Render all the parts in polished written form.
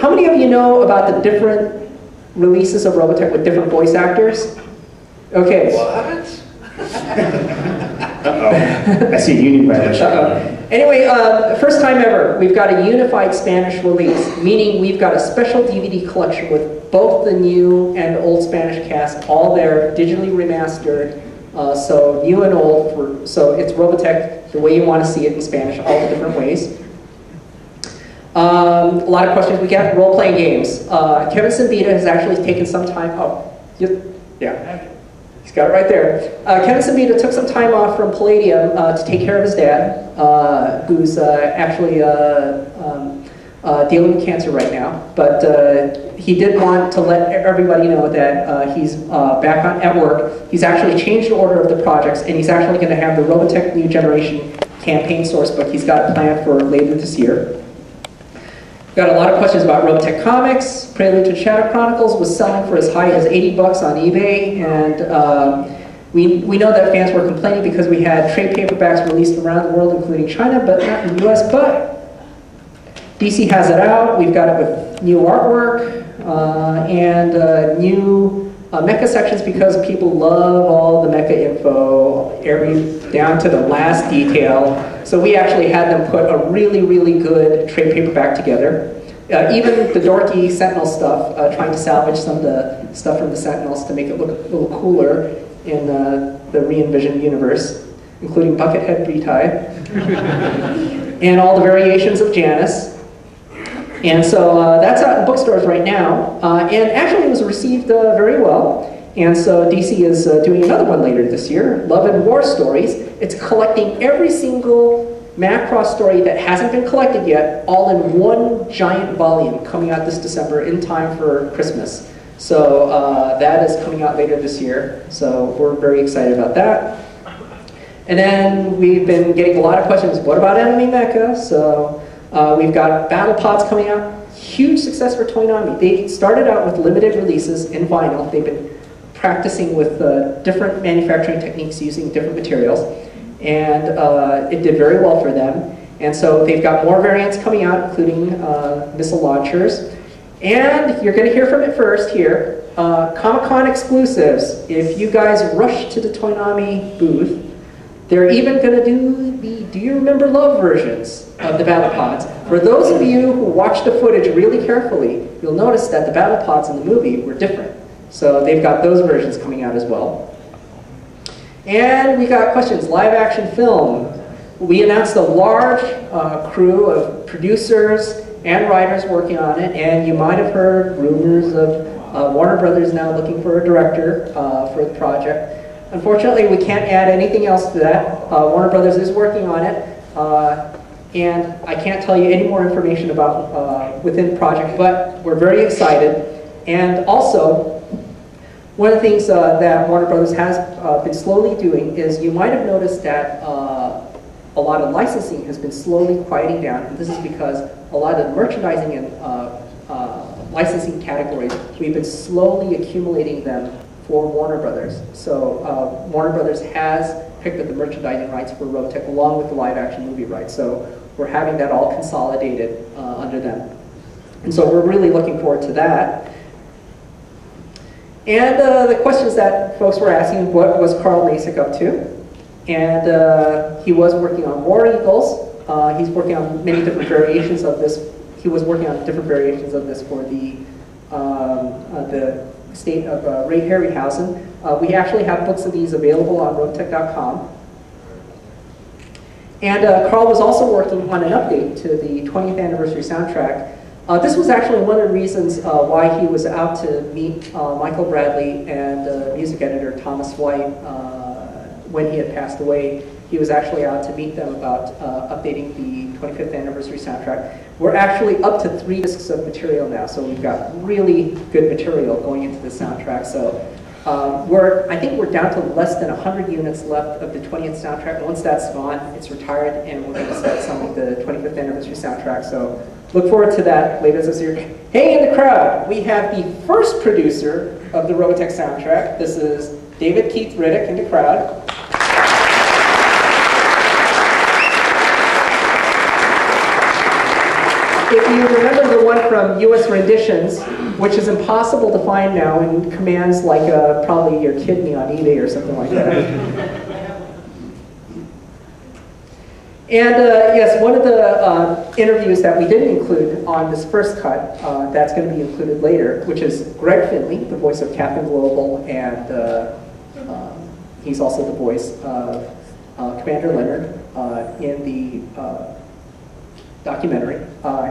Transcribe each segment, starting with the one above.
how many of you know about the different releases of Robotech with different voice actors? Okay. What? Uh-oh. I see a union violation. Anyway, first time ever, we've got a unified Spanish release, meaning we've got a special DVD collection with both the new and old Spanish cast, all there, digitally remastered. So new and old, so it's Robotech the way you want to see it in Spanish, all the different ways. A lot of questions we get, role-playing games. Kevin Simbita has actually taken some time, yeah, he's got it right there. Kevin Simbita took some time off from Palladium to take care of his dad, who's actually dealing with cancer right now. But he did want to let everybody know that he's back at work. He's actually changed the order of the projects, and he's actually going to have the Robotech New Generation campaign source book he's got planned for later this year. Got a lot of questions about Realtek Comics. Prelude to Shadow Chronicles was selling for as high as $80 on eBay, and we know that fans were complaining because we had trade paperbacks released around the world, including China, but not in the US. But DC has it out. We've got it with new artwork and new mecha sections because people love all the mecha info, down to the last detail. So we actually had them put a really, really good trade paperback together. Even the dorky Sentinel stuff, trying to salvage some of the stuff from the Sentinels to make it look a little cooler in the re-envisioned universe, including Buckethead Bretai, and all the variations of Janus. And so that's out in bookstores right now, and actually it was received very well. And so DC is doing another one later this year, Love and War Stories. It's collecting every single Macross story that hasn't been collected yet, all in one giant volume, coming out this December in time for Christmas. So that is coming out later this year. So we're very excited about that. And then we've been getting a lot of questions, what about Enemy Mecha? So we've got Battle Pods coming out. Huge success for Toonami. They started out with limited releases in vinyl. They've been practicing with different manufacturing techniques using different materials. And it did very well for them. And so they've got more variants coming out, including missile launchers. And you're going to hear from it first here. Comic-Con exclusives. If you guys rush to the Toonami booth, they're even going to do the Do You Remember Love versions of the Battle Pods. For those of you who watch the footage really carefully, you'll notice that the Battle Pods in the movie were different. So they've got those versions coming out as well. And we got questions, live action film. We announced a large crew of producers and writers working on it, and you might have heard rumors of Warner Brothers now looking for a director for the project. Unfortunately, we can't add anything else to that. Warner Brothers is working on it, and I can't tell you any more information about within the project, but we're very excited. And also, one of the things that Warner Brothers has been slowly doing is you might have noticed that a lot of licensing has been slowly quieting down, and this is because a lot of the merchandising and licensing categories, we've been slowly accumulating them for Warner Brothers. So Warner Brothers has picked up the merchandising rights for Robotech along with the live action movie rights. So we're having that all consolidated under them. And so we're really looking forward to that. And the questions that folks were asking, what was Carl Masick up to? And he was working on War Eagles. He's working on many different variations of this. He was working on different variations of this for the state of Ray Harryhausen. We actually have books of these available on Robotech.com. And Carl was also working on an update to the 20th anniversary soundtrack. This was actually one of the reasons why he was out to meet Michael Bradley and music editor Thomas White when he had passed away. He was actually out to meet them about updating the 25th anniversary soundtrack. We're actually up to 3 discs of material now, so we've got really good material going into the soundtrack. So I think we're down to less than 100 units left of the 20th soundtrack. Once that's gone, it's retired, and we're going to start selling the 25th anniversary soundtrack. So look forward to that later this year. Hey, in the crowd, we have the first producer of the Robotech soundtrack. This is David Keith Riddick in the crowd. if you remember the one from US Renditions, which is impossible to find now and commands like probably your kidney on eBay or something like that. And yes, one of the interviews that we didn't include on this first cut, that's going to be included later, which is Greg Finley, the voice of Captain Global, and he's also the voice of Commander Leonard in the documentary.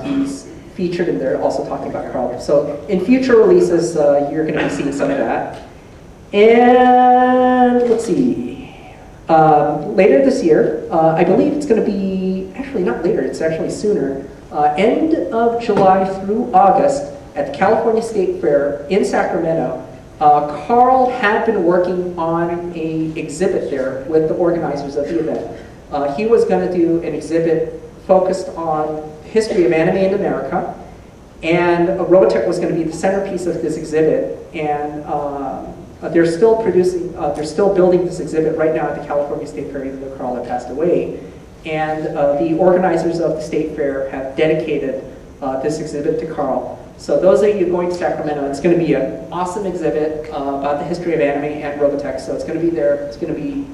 He's featured in there also talking about Carl. So in future releases, you're going to be seeing some of that. And let's see. Later this year, I believe it's going to be, actually not later, it's actually sooner, end of July through August at the California State Fair in Sacramento. Carl had been working on an exhibit there with the organizers of the event. He was going to do an exhibit focused on the history of anime in America, and Robotech was going to be the centerpiece of this exhibit, and they're still building this exhibit right now at the California State Fair, even though Carl had passed away. And the organizers of the State Fair have dedicated this exhibit to Carl. So those of you going to Sacramento, it's going to be an awesome exhibit about the history of anime and Robotech. So it's going to be there. It's going to be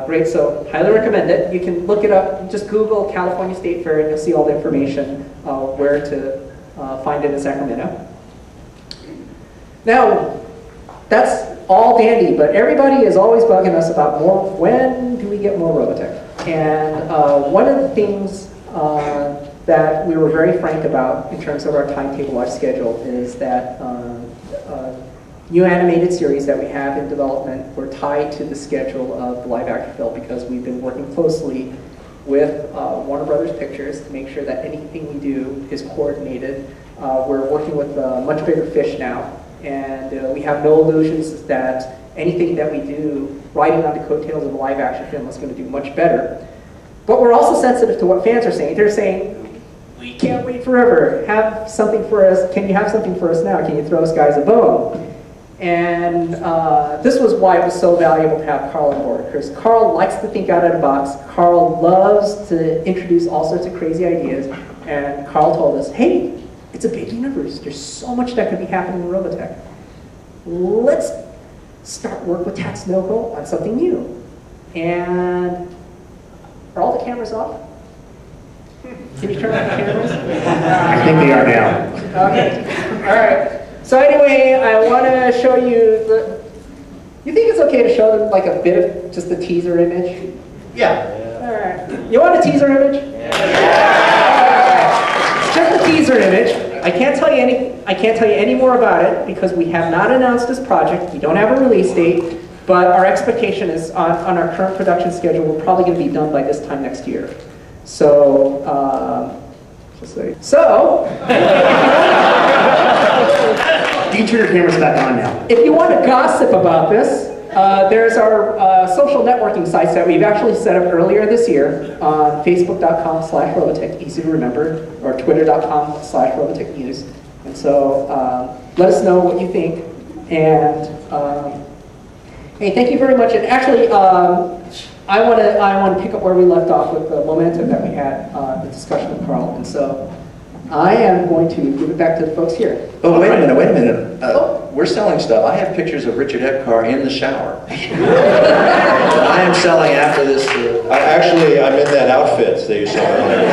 great. So highly recommend it. You can look it up. Just Google California State Fair and you'll see all the information where to find it in Sacramento. Now, that's all dandy, but everybody is always bugging us about more. When do we get more Robotech? And one of the things that we were very frank about in terms of our timetable, our schedule, is that new animated series that we have in development were tied to the schedule of the live action film because we've been working closely with Warner Brothers Pictures to make sure that anything we do is coordinated. We're working with much bigger fish now. And we have no illusions that anything that we do riding on the coattails of a live action film is going to do much better. But we're also sensitive to what fans are saying. They're saying, we can't wait forever. Have something for us. Can you have something for us now? Can you throw us guys a bone? And this was why it was so valuable to have Carl on board. Because Carl likes to think out of the box. Carl loves to introduce all sorts of crazy ideas. And Carl told us, hey, it's a big universe. There's so much that could be happening in Robotech. Let's start work with Tatsunoko on something new. And are all the cameras off? Can you turn on the cameras? I think they are now. Okay. All right. So anyway, I want to show you the. You think it's okay to show them like a bit of just the teaser image? Yeah. All right. You want a teaser image? Just the teaser image. I can't tell you any more about it because we have not announced this project. We don't have a release date, but our expectation is on our current production schedule, we're probably going to be done by this time next year. So, You can turn your cameras back on now. if you want to gossip about this, there's our social networking sites that we've actually set up earlier this year on Facebook.com/Robotech, easy to remember, or Twitter.com/Robotech News. And so let us know what you think. And hey, thank you very much. And actually, I want to pick up where we left off with the momentum that we had, the discussion with Carl. And so I am going to give it back to the folks here. Oh, wait a minute. We're selling stuff. I have pictures of Richard Epcar in the shower. I am selling after this. I'm in that outfit that you saw earlier.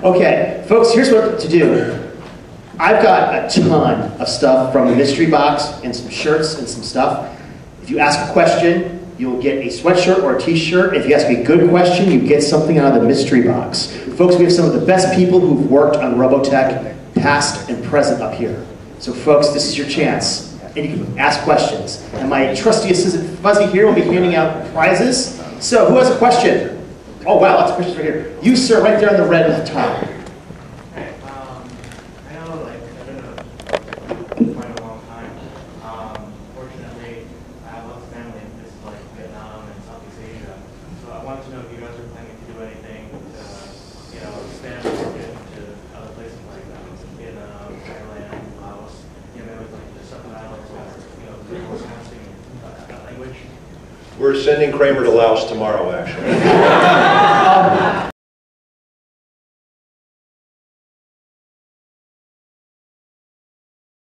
Okay, folks, here's what to do. I've got a ton of stuff from the mystery box and some shirts and some stuff. If you ask a question, you'll get a sweatshirt or a t-shirt. If you ask a good question, you get something out of the mystery box. Folks, we have some of the best people who've worked on Robotech, past and present up here. So folks, this is your chance. And you can ask questions. And my trusty assistant Fuzzy here will be handing out prizes. So who has a question? Oh wow, lots of questions right here. You, sir, right there on the red at the top. I know, like, I've been a quite a long time. Fortunately, I have a lot of family in places like Vietnam and Southeast Asia. So I wanted to know if you guys are planning to do anything to, expand the market to other places like Vietnam, Thailand, Laos, maybe with like the subtitles or, broadcasting that language. We're sending Kramer to Laos tomorrow, actually.